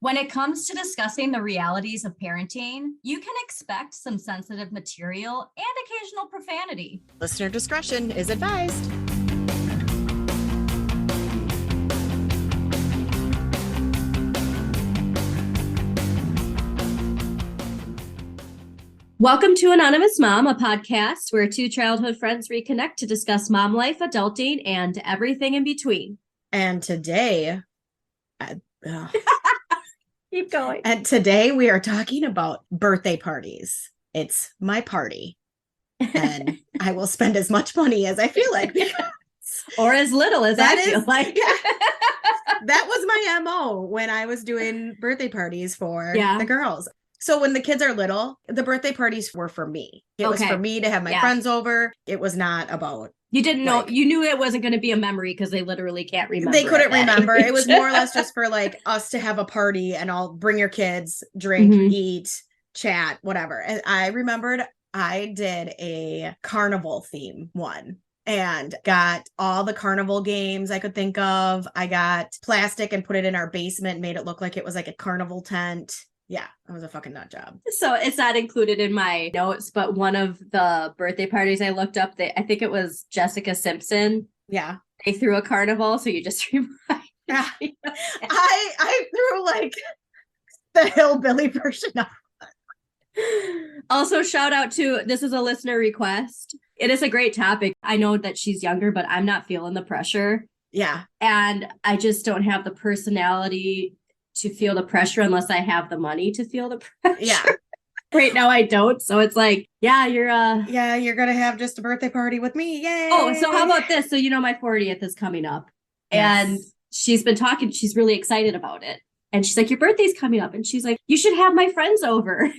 When it comes to discussing the realities of parenting, you can expect some sensitive material and occasional profanity. Listener discretion is advised. Welcome to Anonymous Mom, a podcast where two childhood friends reconnect to discuss mom life, adulting, and everything in between. And today, Keep going. And today we are talking about birthday parties. It's my party, and I will spend as much money as I feel like. Or as little as I feel like. Yeah. That was my MO when I was doing birthday parties for the girls. So when the kids are little, the birthday parties were for me. It was for me to have my friends over. It was not about... You didn't know, you knew it wasn't going to be a memory because they literally can't remember. They couldn't remember. It was more or less just for like us to have a party and I'll bring your kids, drink, eat, chat, whatever. And I remembered I did a carnival theme one and got all the carnival games I could think of. I got plastic and put it in our basement, made it look like it was like a carnival tent. Yeah, it was a fucking nut job. So it's not included in my notes, but one of the birthday parties I looked up, I think it was Jessica Simpson. Yeah. They threw a carnival, so you just remind me. I threw like the hillbilly version of it. Also, shout out to, this is a listener request. It is a great topic. I know that she's younger, but I'm not feeling the pressure. Yeah. And I just don't have the personality to feel the pressure unless I have the money to feel the pressure. Yeah. Right now I don't. So it's like, you're you're going to have just a birthday party with me. Yay. Oh, so how about this? So, my 40th is coming up and she's been talking. She's really excited about it. And she's like, your birthday's coming up. And she's like, you should have my friends over. And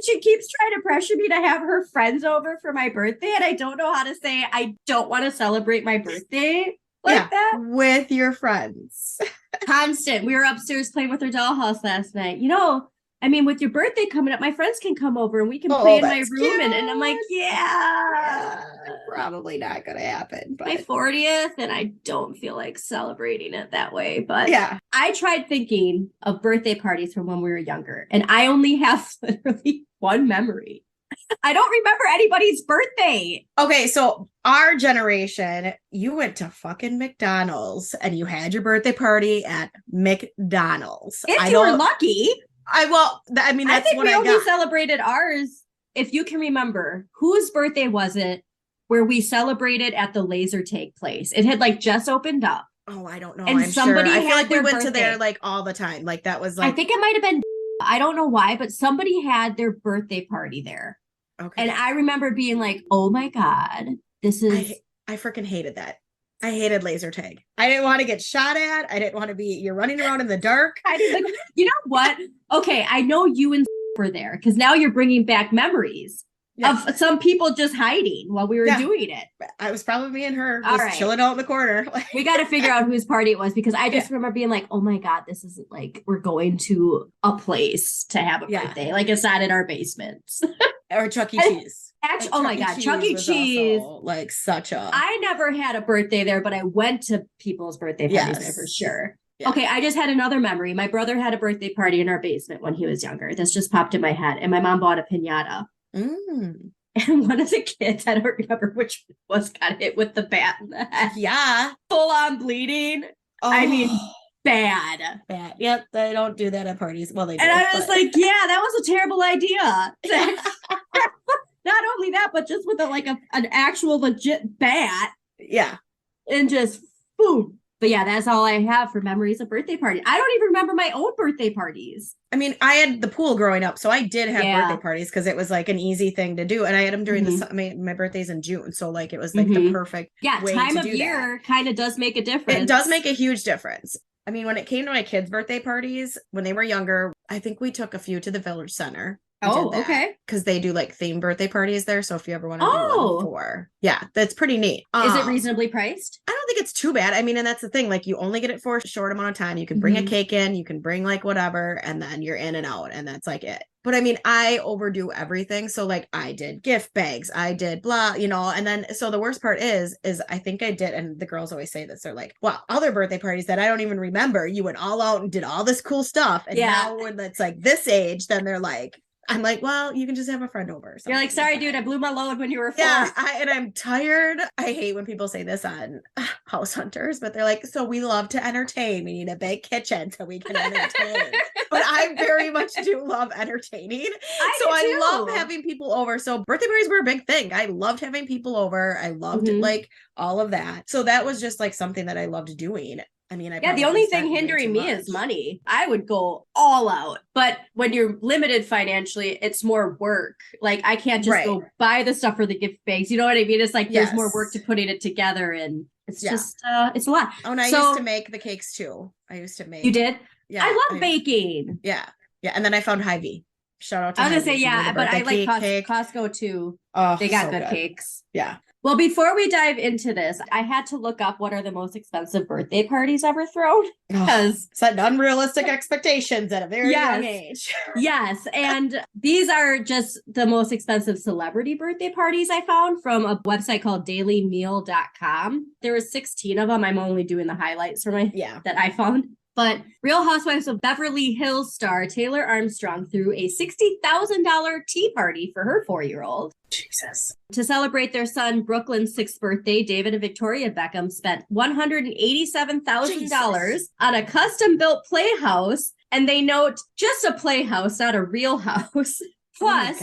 she keeps trying to pressure me to have her friends over for my birthday. And I don't know how to say, I don't want to celebrate my birthday like that. With your friends. Constant. We were upstairs playing with her dollhouse last night. With your birthday coming up, my friends can come over and we can play in my room. And I'm like, probably not going to happen. But my 40th, and I don't feel like celebrating it that way. But I tried thinking of birthday parties from when we were younger, and I only have literally one memory. I don't remember anybody's birthday. Okay, so our generation, you went to fucking McDonald's and you had your birthday party at McDonald's. If you were lucky. That's I think what we I only got. celebrated ours. If you can remember, whose birthday was it where we celebrated at the laser tag place? It had just opened up. Oh, I don't know. And I'm somebody sure. I feel like we went birthday. to there all the time. That was I think it might have been, I don't know why, but somebody had their birthday party there. Okay. And I remember being like, oh my God, this is... I freaking hated that. I hated laser tag. I didn't want to get shot at. I didn't want to be, you're running around in the dark. You know what? Okay, I know you and were there because now you're bringing back memories of some people just hiding while we were doing it. I was probably me and her just chilling out in the corner. We got to figure out whose party it was because I just remember being like, oh my God, this isn't we're going to a place to have a birthday. It's not in our basements. Or Chuck E. Cheese. Actually, oh my God, Chuck E. Cheese. Such a... I never had a birthday there, but I went to people's birthday parties there for sure. Yeah. Okay, I just had another memory. My brother had a birthday party in our basement when he was younger. This just popped in my head. And my mom bought a piñata. And one of the kids, I don't remember which was, got hit with the bat in the head. Yeah. Full on bleeding. Oh. Bad. Yep, they don't do that at parties. Well, they do. And I was like, that was a terrible idea. Not only that, but just with an actual legit bat. Yeah. And just boom. But that's all I have for memories of birthday parties. I don't even remember my own birthday parties. I had the pool growing up, so I did have birthday parties because it was an easy thing to do. And I had them during my birthday's in June. So it was the perfect way time to of do year kind of does make a difference. It does make a huge difference. When it came to my kids' birthday parties, when they were younger, I think we took a few to the Village Center. Okay. Because they do themed birthday parties there. So if you ever want to do one that's pretty neat. Is it reasonably priced? I don't think it's too bad. I mean, and that's the thing, like you only get it for a short amount of time. You can bring a cake in, you can bring like whatever, and then you're in and out, and that's like it. But I mean, I overdo everything. So like I did gift bags, I did blah, and then so the worst part is I think I did, and the girls always say this, they're like, well, other birthday parties that I don't even remember, you went all out and did all this cool stuff. And now when it's like this age, then they're like, I'm like, well, you can just have a friend over. You're like, sorry, dude, I blew my load when you were 4. Yeah, and I'm tired. I hate when people say this on House Hunters, but they're like, so we love to entertain. We need a big kitchen so we can entertain. But I very much do love entertaining. I love having people over. So birthday parties were a big thing. I loved having people over. I loved like all of that. So that was just like something that I loved doing. I mean, the only thing hindering me is money. I would go all out, but when you're limited financially, it's more work. Like I can't just go buy the stuff for the gift bags. You know what I mean? It's like there's more work to putting it together, and it's just it's a lot. Oh, and I used to make the cakes too. I used to make. You did? Yeah, I love baking. Yeah, and then I found Hy-Vee. Shout out to I was gonna say but I like Costco too. Oh, they got good cakes. Yeah. Well, before we dive into this, I had to look up what are the most expensive birthday parties ever thrown, because set unrealistic expectations at a very young age. Yes. And these are just the most expensive celebrity birthday parties I found from a website called dailymeal.com. There were 16 of them. I'm only doing the highlights for that I found. But Real Housewives of Beverly Hills star Taylor Armstrong threw a $60,000 tea party for her 4-year-old. Jesus. To celebrate their son Brooklyn's 6th birthday, David and Victoria Beckham spent $187,000 on a custom-built playhouse. And they note, just a playhouse, not a real house. Plus,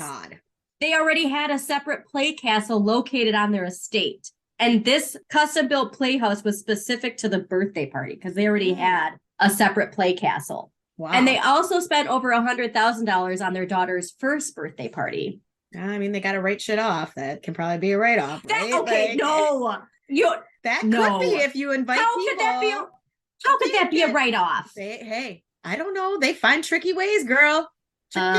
they already had a separate play castle located on their estate. And this custom-built playhouse was specific to the birthday party because they already had a separate play castle. Wow. And they also spent over $100,000 on their daughter's first birthday party. I mean, they got to write shit off. That can probably be a write-off, right? That could be if you invite people. How could that be a write-off? Hey, I don't know. They find tricky ways, girl. Tricky.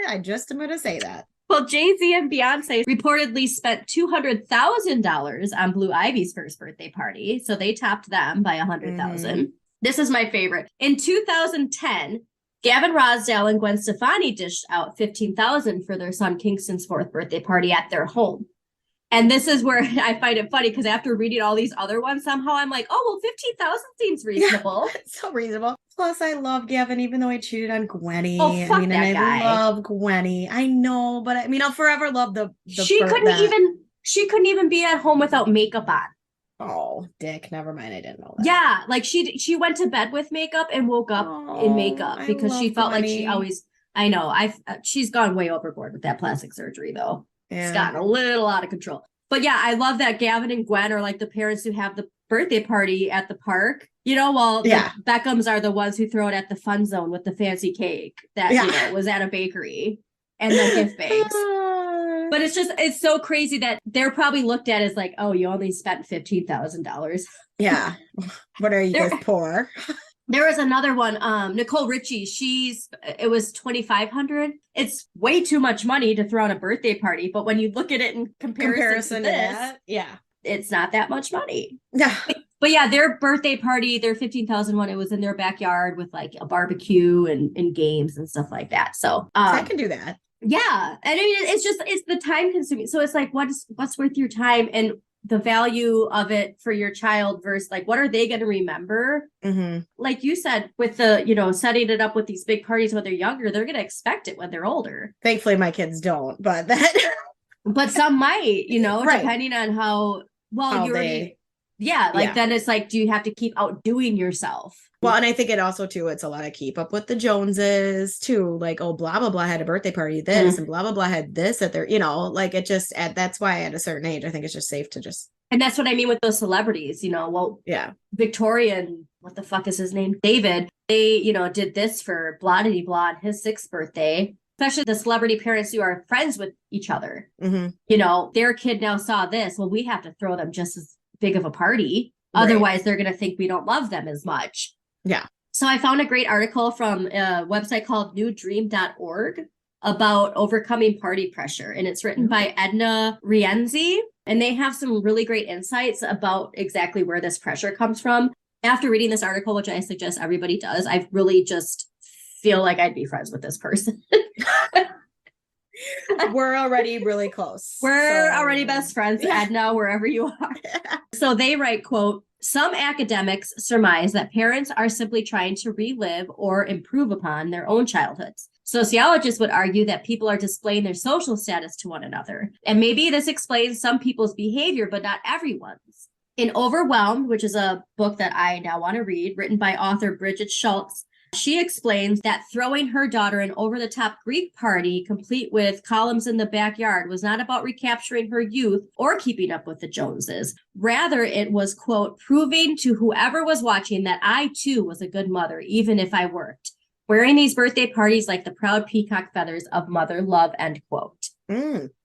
I just am going to say that. Well, Jay-Z and Beyonce reportedly spent $200,000 on Blue Ivy's first birthday party. So they topped them by $100,000. This is my favorite. In 2010, Gavin Rosdale and Gwen Stefani dished out $15,000 for their son Kingston's 4th birthday party at their home. And this is where I find it funny because after reading all these other ones, somehow I'm like, oh, well, 15,000 seems reasonable. Yeah, it's so reasonable. Plus, I love Gavin, even though he cheated on Gwenny. Oh, fuck that guy. I love Gwenny. I know, but I mean, I'll forever love the she couldn't even be at home without makeup on. Oh, dick. Never mind. I didn't know that. Yeah, like she went to bed with makeup and woke up in makeup because she felt like she always. I know. She's gone way overboard with that plastic surgery though. Yeah. It's gotten a little out of control. But yeah, I love that Gavin and Gwen are like the parents who have the birthday party at the park. The Beckhams are the ones who throw it at the fun zone with the fancy cake that was at a bakery and the gift bags. But it's so crazy that they're probably looked at as like, oh, you only spent $15,000. Yeah. What are you guys, poor? There was another one, Nicole Richie. It was $2,500. It's way too much money to throw on a birthday party. But when you look at it in comparison to this, it's not that much money. Yeah. But yeah, their birthday party, their $15,000 it was in their backyard with like a barbecue and games and stuff like that. So I can do that. Yeah. And I mean, it's the time consuming. So it's like, what's worth your time and the value of it for your child versus like, what are they going to remember? Mm-hmm. Like you said, with the, setting it up with these big parties when they're younger, they're going to expect it when they're older. Thankfully, my kids don't, but that. But some might, depending on how well you're already. Yeah. Then it's like, do you have to keep outdoing yourself? Well, and I think it also, too, it's a lot of keep up with the Joneses, too. Like, oh, blah, blah, blah had a birthday party, this, and blah, blah, blah had this at their, like it just, that's why at a certain age, I think it's just safe to just. And that's what I mean with those celebrities, Victoria and what the fuck is his name? David, they, did this for blah, blah, blah on his 6th birthday. Especially the celebrity parents who are friends with each other. Mm-hmm. Their kid now saw this. Well, we have to throw them just as big of a party. Right. Otherwise, they're going to think we don't love them as much. Yeah. So I found a great article from a website called newdream.org about overcoming party pressure. And it's written by Edna Rienzi. And they have some really great insights about exactly where this pressure comes from. After reading this article, which I suggest everybody does, I really just feel like I'd be friends with this person. We're already really close. We're already best friends, Edna, wherever you are. So they write, quote, some academics surmise that parents are simply trying to relive or improve upon their own childhoods. Sociologists would argue that people are displaying their social status to one another. And maybe this explains some people's behavior, but not everyone's. In Overwhelmed, which is a book that I now want to read, written by author Bridget Schultz, she explains that throwing her daughter an over-the-top Greek party, complete with columns in the backyard, was not about recapturing her youth or keeping up with the Joneses. Rather, it was, quote, proving to whoever was watching that I, too, was a good mother, even if I worked. Wearing these birthday parties like the proud peacock feathers of mother love, end quote.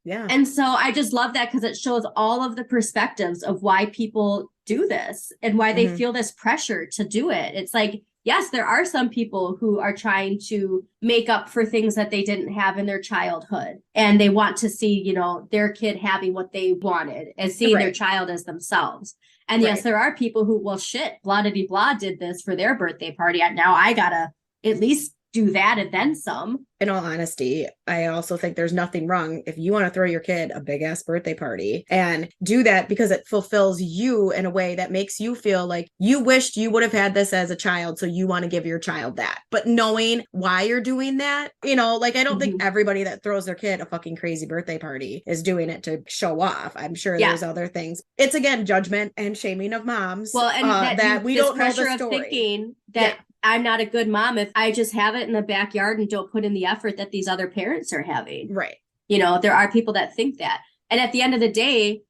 Yeah. And so I just love that because it shows all of the perspectives of why people do this and why they feel this pressure to do it. It's like, yes, there are some people who are trying to make up for things that they didn't have in their childhood. And they want to see, you know, their kid having what they wanted and seeing their child as themselves. And yes, there are people who, well, shit, blah-de-blah did this for their birthday party. Now I gotta at least do that and then some. In all honesty, I also think there's nothing wrong if you want to throw your kid a big ass birthday party and do that because it fulfills you in a way that makes you feel like you wished you would have had this as a child. So you want to give your child that. But knowing why you're doing that, you know, like I don't think everybody that throws their kid a fucking crazy birthday party is doing it to show off. I'm sure there's other things. It's again, judgment and shaming of moms. Well, and that we don't know pressure the story. of thinking that I'm not a good mom if I just have it in the backyard and don't put in the effort that these other parents are having. Right. You know, there are people that think that. And at the end of the day,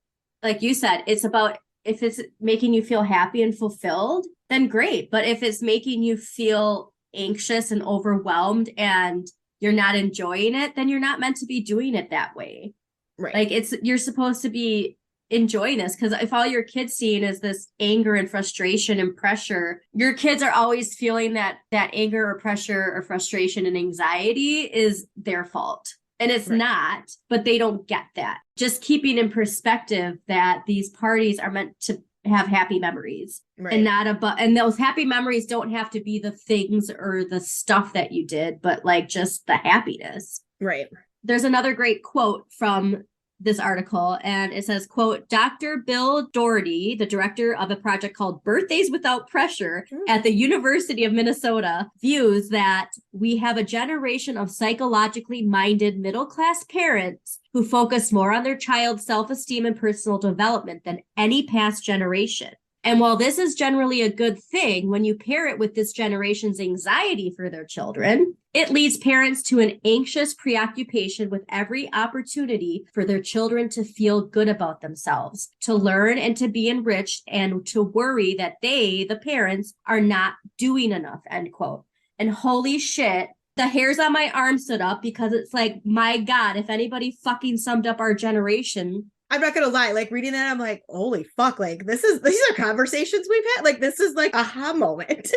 like you said, it's about if it's making you feel happy and fulfilled, then great. But if it's making you feel anxious and overwhelmed and you're not enjoying it, then you're not meant to be doing it that way. Right. Like you're supposed to be enjoying this, because if all your kids seeing is this anger and frustration and pressure, your kids are always feeling that anger or pressure or frustration and anxiety is their fault. And it's not, but they don't get that. Just keeping in perspective that these parties are meant to have happy memories and not and those happy memories don't have to be the things or the stuff that you did, but like just the happiness. Right. There's another great quote from this article, and it says, quote, Dr. Bill Doherty, the director of a project called Birthdays Without Pressure at the University of Minnesota, views that we have a generation of psychologically minded middle-class parents who focus more on their child's self-esteem and personal development than any past generation. And while this is generally a good thing, when you pair it with this generation's anxiety for their children, it leads parents to an anxious preoccupation with every opportunity for their children to feel good about themselves, to learn and to be enriched, and to worry that they, the parents, are not doing enough, end quote. And holy shit, the hairs on my arm stood up because it's like, my God, if anybody fucking summed up our generation. I'm not gonna lie, like reading that, I'm like, holy fuck, like these are conversations we've had. Like this is like aha moment.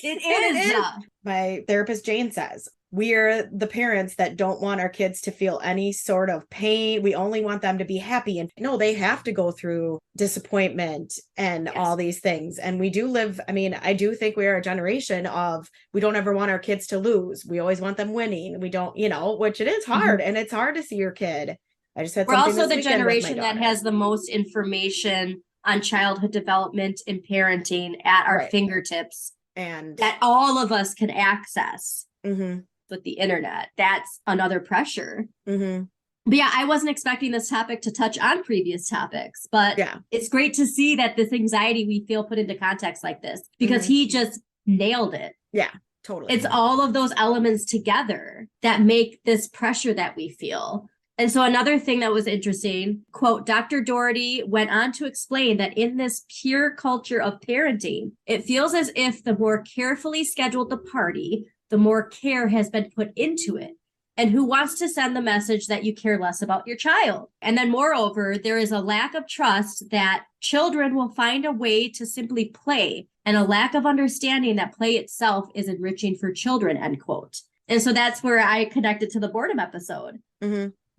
It is. My therapist Jane says, we're the parents that don't want our kids to feel any sort of pain. We only want them to be happy. And no, they have to go through disappointment and all these things. And we do live, I mean, I do think we are a generation of, we don't ever want our kids to lose. We always want them winning. We don't, you know, which it is hard. And it's hard to see your kid. I just had We're also the generation that has the most information on childhood development and parenting at our fingertips, and that all of us can access with the internet. That's another pressure. But yeah, I wasn't expecting this topic to touch on previous topics, but it's great to see that this anxiety we feel put into context like this, because he just nailed it. Yeah, totally. It's all of those elements together that make this pressure that we feel. And so another thing that was interesting, quote, Dr. Doherty went on to explain that in this pure culture of parenting, it feels as if the more carefully scheduled the party, the more care has been put into it. And who wants to send the message that you care less about your child? And then moreover, there is a lack of trust that children will find a way to simply play, and a lack of understanding that play itself is enriching for children, end quote. And so that's where I connected to the boredom episode.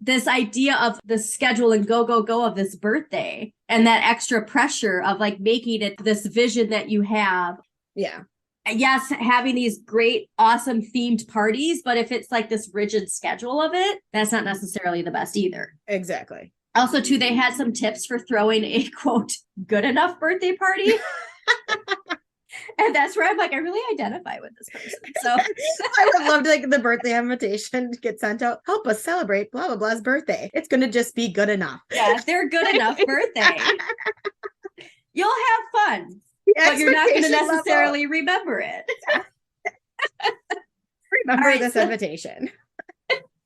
this idea of the schedule and go, go, go of this birthday and that extra pressure of like making it this vision that you have. Yeah. Yes, having these great, awesome themed parties, but if it's like this rigid schedule of it, that's not necessarily the best either. Exactly. Also, too, they had some tips for throwing a quote, good enough birthday party. And that's where I'm like, I really identify with this person. So I would love like the birthday invitation to get sent out. Help us celebrate blah blah blah's birthday. It's gonna just be good enough. Yeah, they're good enough birthday. You'll have fun, but you're not going to necessarily remember it. Remember this invitation.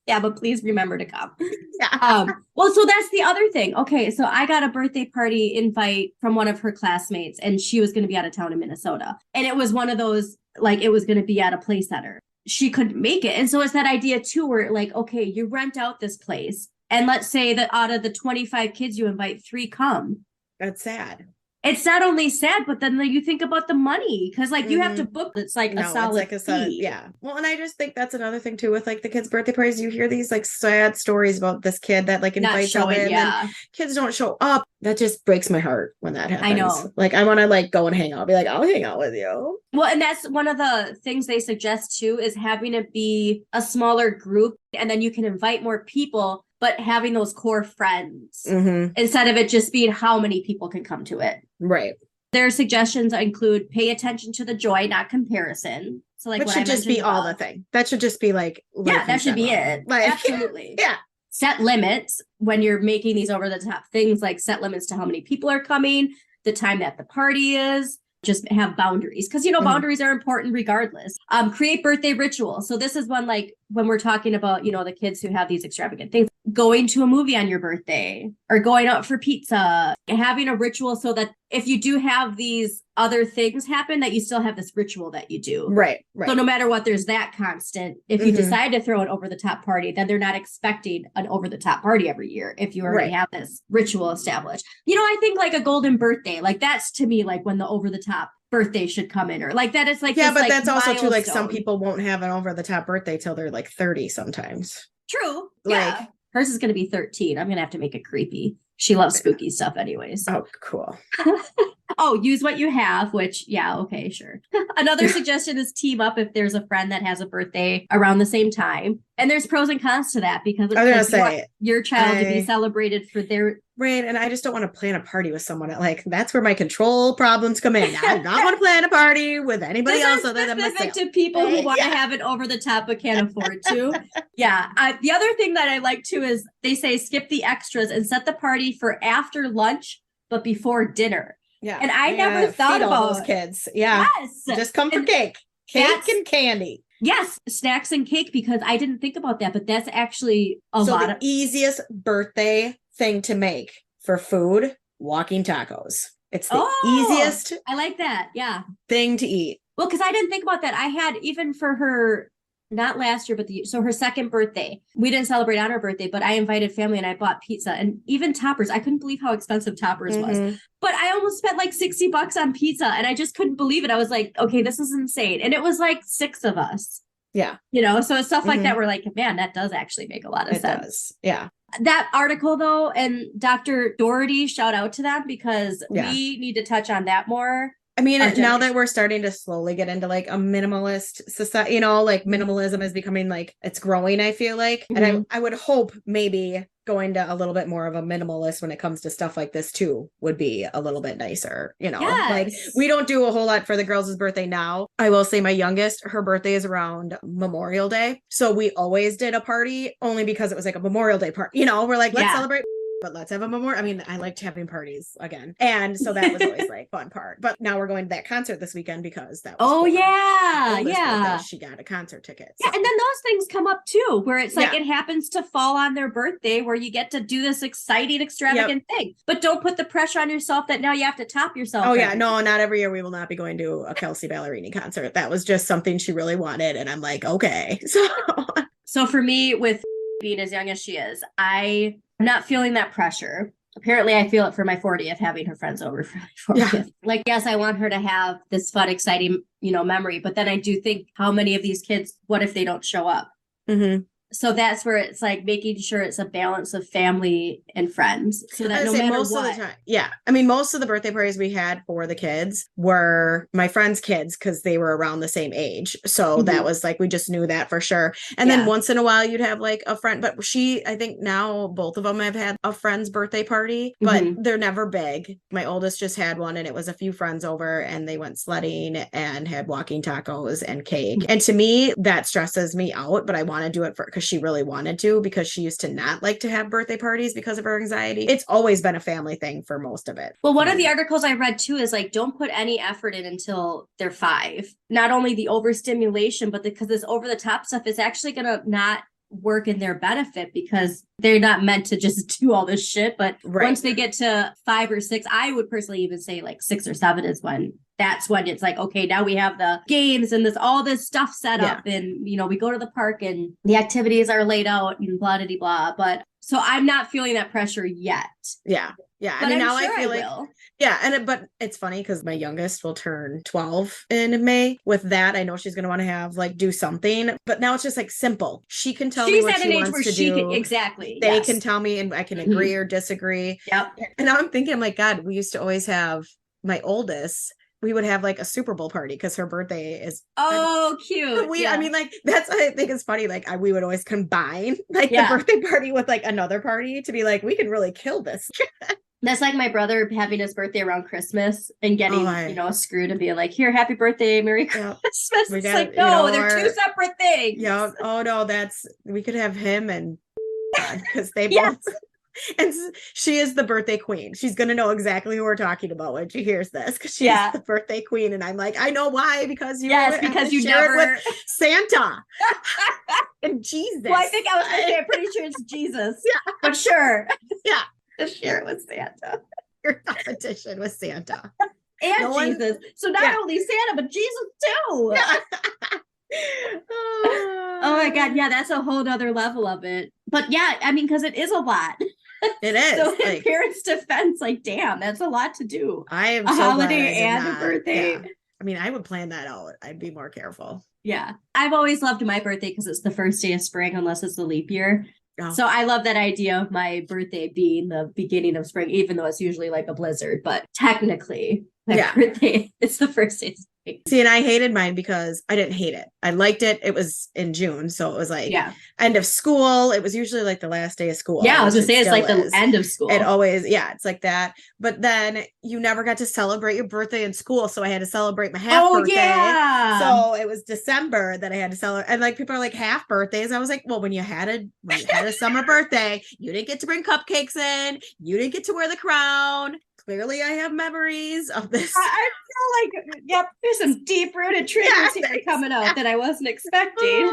Yeah, but please remember to come. Yeah. Well, so that's the other thing. Okay, so I got a birthday party invite from one of her classmates, and she was going to be out of town in Minnesota. And it was one of those, like, it was going to be at a play center. She couldn't make it. And so it's that idea, too, where, like, okay, you rent out this place. And let's say that out of the 25 kids you invite, 3 come. That's sad. It's not only sad, but then you think about the money because like you have to book. It's like a solid fee. Yeah. Well, and I just think that's another thing too with like the kids' birthday parties. You hear these like sad stories about this kid that like invites over and then kids don't show up. That just breaks my heart when that happens. I know. Like I want to like go and hang out. Be like, I'll hang out with you. Well, and that's one of the things they suggest too is having it be a smaller group, and then you can invite more people, but having those core friends instead of it just being how many people can come to it. Right. Their suggestions include pay attention to the joy, not comparison. So like that should just be all the thing. That should just be like that should be it. Like, absolutely. Yeah. Set limits when you're making these over the top things, like set limits to how many people are coming, the time that the party is. Just have boundaries because boundaries are important regardless. Create birthday rituals. So this is one like when we're talking about the kids who have these extravagant things, going to a movie on your birthday or going out for pizza, having a ritual so that if you do have these other things happen, that you still have this ritual that you do. Right. So no matter what, there's that constant. If you decide to throw an over the top party, then they're not expecting an over the top party every year. If you already have this ritual established, I think like a golden birthday, like that's to me, like when the over the top birthday should come in or like that. It's like, yeah, this, but that's also milestone. too, like some people won't have an over the top birthday till they're like 30 sometimes. True. Like hers is going to be 13. I'm going to have to make it creepy. She loves spooky stuff anyways. Oh, cool. Oh, use what you have, which, yeah, okay, sure. Another suggestion is team up if there's a friend that has a birthday around the same time. And there's pros and cons to that because I was gonna say, your child to be celebrated for their... Right, and I just don't want to plan a party with someone. Like, that's where my control problems come in. I do not want to plan a party with anybody else other than myself. Specific to people who want to have it over the top but can't afford to. Yeah. The other thing that I like too is they say skip the extras and set the party for after lunch but before dinner. Yeah. And I never thought about those kids. Yeah. Yes. Just come for cake and candy. Yes, snacks and cake, because I didn't think about that, but that's actually the easiest birthday thing to make for food, walking tacos. It's the easiest. I like that. Yeah. Thing to eat. Well, because I didn't think about that. I had even for her, not last year, but her second birthday. We didn't celebrate on her birthday, but I invited family and I bought pizza and even toppers. I couldn't believe how expensive toppers was. But I almost spent like $60 on pizza and I just couldn't believe it. I was like, okay, this is insane. And it was like 6 of us. Yeah. So it's stuff like that. We're like, man, that does actually make a lot of sense. Does. Yeah. That article though, and Dr. Doherty, shout out to them because we need to touch on that more. I mean, now that we're starting to slowly get into like a minimalist society, like minimalism is becoming like it's growing, I feel like. And I would hope maybe going to a little bit more of a minimalist when it comes to stuff like this too would be a little bit nicer, like we don't do a whole lot for the girls' birthday now. I will say my youngest, her birthday is around Memorial Day. So we always did a party only because it was like a Memorial Day party, we're like, let's celebrate. But let's have a memorial. I mean, I liked having parties again. And so that was always like fun part. But now we're going to that concert this weekend because that was birthday, she got a concert ticket. So. Yeah, and then those things come up too, where it's like it happens to fall on their birthday where you get to do this exciting, extravagant thing. But don't put the pressure on yourself that now you have to top yourself. Oh, yeah. No, not every year. We will not be going to a Kelsey Ballerini concert. That was just something she really wanted. And I'm like, okay. So for me, with being as young as she is, I'm not feeling that pressure. Apparently, I feel it for my 40th, having her friends over for my 40th. Yeah. Like, yes, I want her to have this fun, exciting, memory. But then I do think how many of these kids, what if they don't show up? So that's where it's like making sure it's a balance of family and friends so that no matter most what. of the time, yeah. I mean, most of the birthday parties we had for the kids were my friends' kids because they were around the same age. So that was like, we just knew that for sure. And then once in a while you'd have like a friend, but I think now both of them have had a friend's birthday party, but they're never big. My oldest just had one and it was a few friends over and they went sledding and had walking tacos and cake. And to me, that stresses me out, but I want to do it because she really wanted to, because she used to not like to have birthday parties because of her anxiety. It's always been a family thing for most of it. Well, one of the articles I read too is like, don't put any effort in until they're 5. Not only the overstimulation, but because this over the top stuff is actually going to not work in their benefit because they're not meant to just do all this shit. But once they get to 5 or 6, I would personally even say like 6 or 7 is when that's when it's like, okay, now we have the games and all this stuff set up and, you know, we go to the park and the activities are laid out and blah, blah, blah. But so I'm not feeling that pressure yet. Yeah. Yeah. But I mean, now I feel like, yeah. But it's funny because my youngest will turn 12 in May. With that, I know she's going to want to have do something, but now it's just like simple. She can tell me what she wants to do. Exactly. They can tell me and I can agree or disagree. Yep. And now I'm thinking, I'm like, God, we used to always have my oldest. We would have like a Super Bowl party because her birthday is cute. I mean, like, that's what I think is funny. Like we would always combine like the birthday party with like another party to be like, we can really kill this. That's like my brother having his birthday around Christmas and getting, a screw to be like, here, happy birthday, Merry Christmas. It's like, no, they're 2 separate things. Yeah. Oh no, we could have him and because they both. And she is the birthday queen. She's going to know exactly who we're talking about when she hears this because she's the birthday queen. And I'm like, I know why, because you share it with Santa and Jesus. Well, I think I was going to say, I'm pretty sure it's Jesus. Yeah. But sure. Yeah. Just share it with Santa. Your competition with Santa. And Jesus. So not only Santa, but Jesus too. Yeah. Oh my God. Yeah, that's a whole nother level of it. But yeah, I mean, because it is a lot. It is. So in parents' defense, like, damn, that's a lot to do. I am a holiday and a birthday. Yeah. I mean, I would plan that out. I'd be more careful. Yeah. I've always loved my birthday because it's the first day of spring, unless it's the leap year. Oh. So I love that idea of my birthday being the beginning of spring, even though it's usually like a blizzard. But technically, my birthday is the first day of spring. See, and I hated mine because I didn't hate it. I liked it. It was in June. So it was like end of school. It was usually like the last day of school. Yeah, I was going to say it's like the end of school. It always, it's like that. But then you never got to celebrate your birthday in school. So I had to celebrate my half birthday. Yeah. So it was December that I had to celebrate. And like people are like half birthdays. I was like, well, when you had a summer birthday, you didn't get to bring cupcakes in. You didn't get to wear the crown. Clearly, I have memories of this. I feel like, there's some deep-rooted triggers here coming out that I wasn't expecting.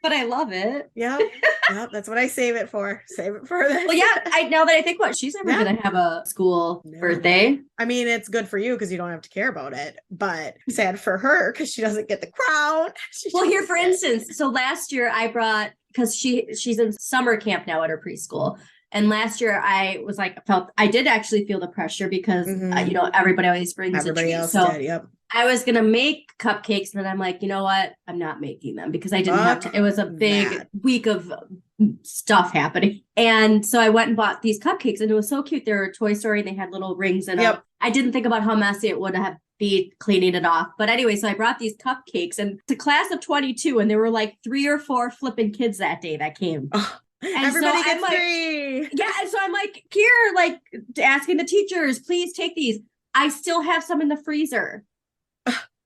But I love it. Yeah, that's what I save it for. Save it for this. Well, now that I think she's never going to have a school birthday. I mean, it's good for you because you don't have to care about it. But sad for her because she doesn't get the crown. Well, here, for instance, so last year I brought, because she's in summer camp now at her preschool. And last year I was like, I did actually feel the pressure because, everybody always brings everybody a treat. Else so did, yep. I was going to make cupcakes, and then I'm like, you know what? I'm not making them because I didn't have to. It was a big week of stuff happening. And so I went and bought these cupcakes, and it was so cute. They were a Toy Story and they had little rings in them. I didn't think about how messy it would have been cleaning it off. But anyway, so I brought these cupcakes, and it's a class of 22, and there were like 3 or 4 flipping kids that day that came. And everybody gets free. Yeah. And so I'm like, here, like asking the teachers, please take these. I still have some in the freezer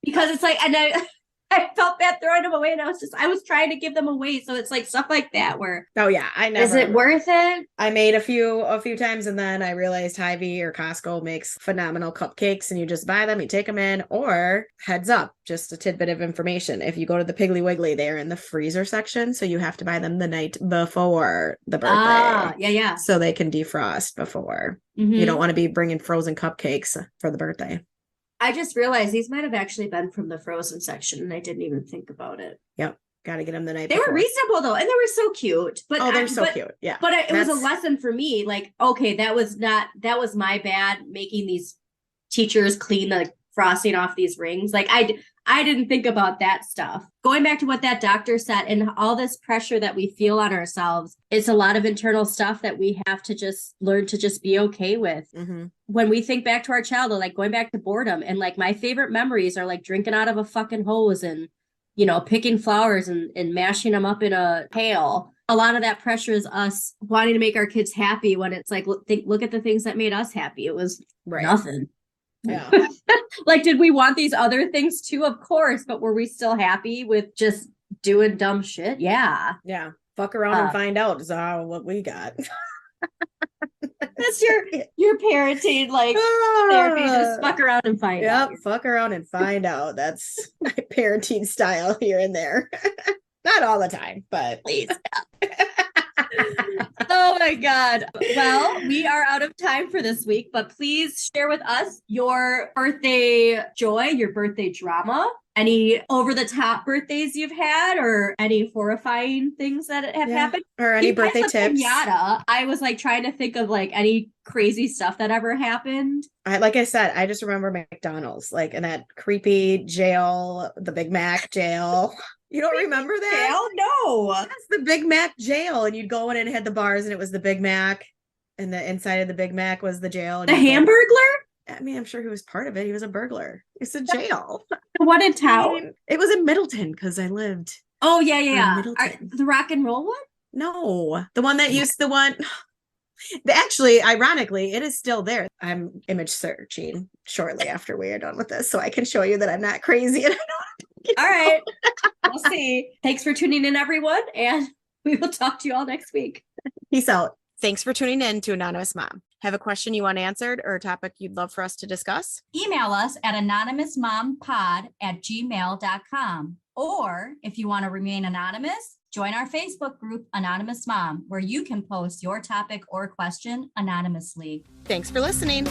because it's like, and I felt bad throwing them away, and I was trying to give them away. So it's like stuff like that where, is it worth it? I made a few times, and then I realized Hy-Vee or Costco makes phenomenal cupcakes, and you just buy them, you take them in, or heads up, just a tidbit of information. If you go to the Piggly Wiggly, they're in the freezer section. So you have to buy them the night before the birthday. Yeah. So they can defrost before. Mm-hmm. You don't want to be bringing frozen cupcakes for the birthday. I just realized these might have actually been from the frozen section, and I didn't even think about it. Yep. Got to get them the night before. They were reasonable though, and they were so cute. But they're so cute. Yeah. But it was a lesson for me. Like, okay, that was my bad making these teachers clean the frosting off these rings. Like I I didn't think about that stuff. Going back to what that doctor said and all this pressure that we feel on ourselves, it's a lot of internal stuff that we have to just learn to just be okay with. Mm-hmm. When we think back to our childhood, like going back to boredom, and like my favorite memories are like drinking out of a fucking hose and, you know, picking flowers and mashing them up in a pail. A lot of that pressure is us wanting to make our kids happy when it's like, look at the things that made us happy. It was nothing. Yeah. Like, did we want these other things too? Of course, but were we still happy with just doing dumb shit? Yeah. Yeah. Fuck around and find out is what we got. That's your parenting like therapy. Just fuck around and find out. Yep, fuck around and find out. That's my parenting style here and there. Not all the time, but Please. Oh my God. Well, we are out of time for this week, but please share with us your birthday joy, your birthday drama, any over-the-top birthdays you've had, or any horrifying things that have happened. Or any birthday tips. Pinata, I was like trying to think of like any crazy stuff that ever happened. Like I said, I just remember McDonald's, like in that creepy jail, the Big Mac jail. You don't remember that? Hell no. That's the Big Mac jail. And you'd go in and it had the bars and it was the Big Mac. And the inside of the Big Mac was the jail. The Hamburglar? I mean, I'm sure he was part of it. He was a burglar. It's a jail. What in town? It was in Middleton because I lived. Oh, yeah. Middleton. The rock and roll one? No. The one that used the one. Actually, ironically, it is still there. I'm image searching shortly after we are done with this, so I can show you that I'm not crazy. And I know. All right. We'll see. Thanks for tuning in, everyone, and we will talk to you all next week. Peace out. Thanks for tuning in to Anonymous Mom. Have a question you want answered or a topic you'd love for us to discuss? Email us at anonymousmompod@gmail.com. Or if you want to remain anonymous, join our Facebook group, Anonymous Mom, where you can post your topic or question anonymously. Thanks for listening.